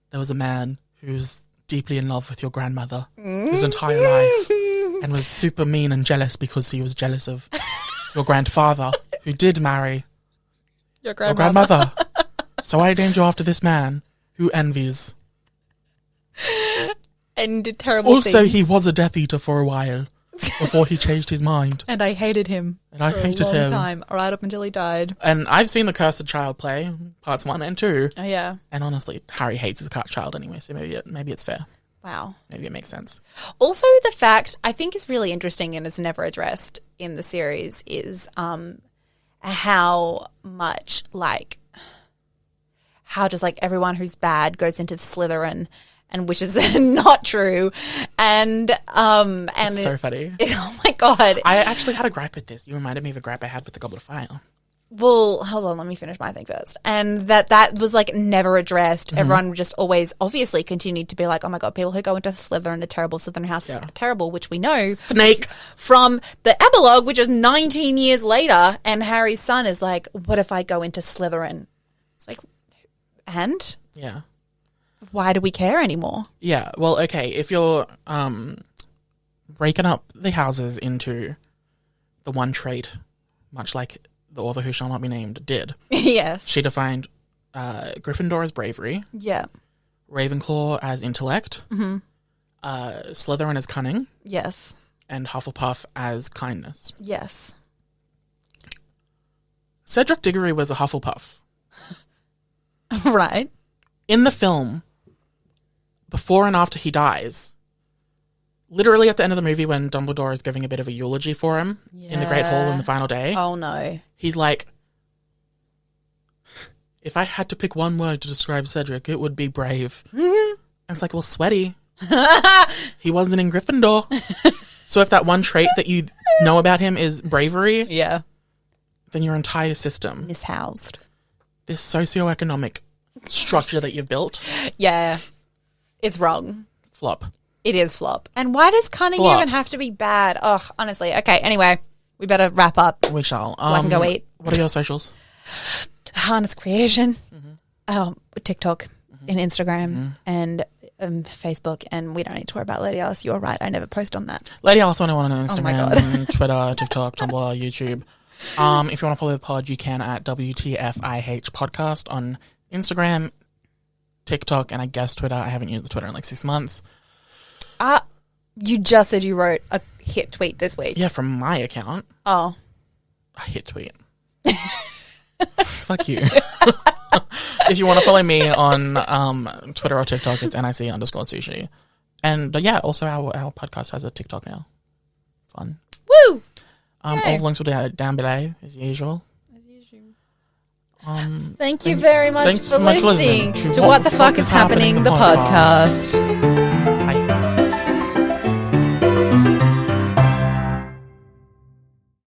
there was a man who's deeply in love with your grandmother his entire life and was super mean and jealous because he was jealous of your grandfather who did marry Your your grandmother. So I named you after this man who envies. And did terrible Also, things. he was a Death Eater for a while before he changed his mind. And I hated him. And I for hated a long him. time, right up until he died. And I've seen The Cursed Child play, parts 1 and 2. Oh, yeah. And honestly, Harry hates his child anyway, so maybe it's fair. Wow. Maybe it makes sense. Also, the fact I think is really interesting and is never addressed in the series is how much how just like everyone who's bad goes into Slytherin, and which is not true, and It's so funny. Oh my god! I actually had a gripe with this. You reminded me of a gripe I had with the Goblet of Fire. Well, hold on, let me finish my thing first. And that was like never addressed. Everyone just always obviously continued to be like, oh my God, people who go into Slytherin are terrible. Slytherin House is terrible, which we know. Snake. From the epilogue, which is 19 years later. And Harry's son is like, what if I go into Slytherin? It's like, and? Yeah. Why do we care anymore? Yeah. Well, okay. If you're breaking up the houses into the one trait, much like the author who shall not be named did. Yes. She defined Gryffindor as bravery. Yeah. Ravenclaw as intellect. Mm-hmm. Slytherin as cunning. Yes. And Hufflepuff as kindness. Yes. Cedric Diggory was a Hufflepuff. Right. In the film, before and after he dies, literally at the end of the movie when Dumbledore is giving a bit of a eulogy for him in the Great Hall on the final day. Oh, no. He's like, if I had to pick one word to describe Cedric, it would be brave. And it's like, well, sweaty. He wasn't in Gryffindor. So if that one trait that you know about him is bravery, Yeah. then your entire system, Mishoused. this socioeconomic structure that you've built, Yeah. It's wrong. flop. It is flop. And why does cunning Flop. even have to be bad? Oh, honestly. Okay, anyway, we better wrap up. We shall. So I can go eat. What are your socials? Harness Creation, TikTok, and Instagram, and Facebook. And we don't need to worry about Lady Alice. You're right. I never post on that. Lady Alice 101 on Oh my Instagram, Twitter, TikTok, Tumblr, YouTube. If you want to follow the pod, you can at WTFIH Podcast on Instagram, TikTok, and I guess Twitter. I haven't used the Twitter in like 6 months. You just said you wrote a hit tweet this week. Yeah, from my account. Oh. A hit tweet. Fuck you. If you want to follow me on Twitter or TikTok, it's NIC_sushi. And yeah, also our podcast has a TikTok now. Fun. Woo! All the links will be down below, as usual. Thank you very much thanks for so much for listening listening to What the Fuck is Happening, the podcast.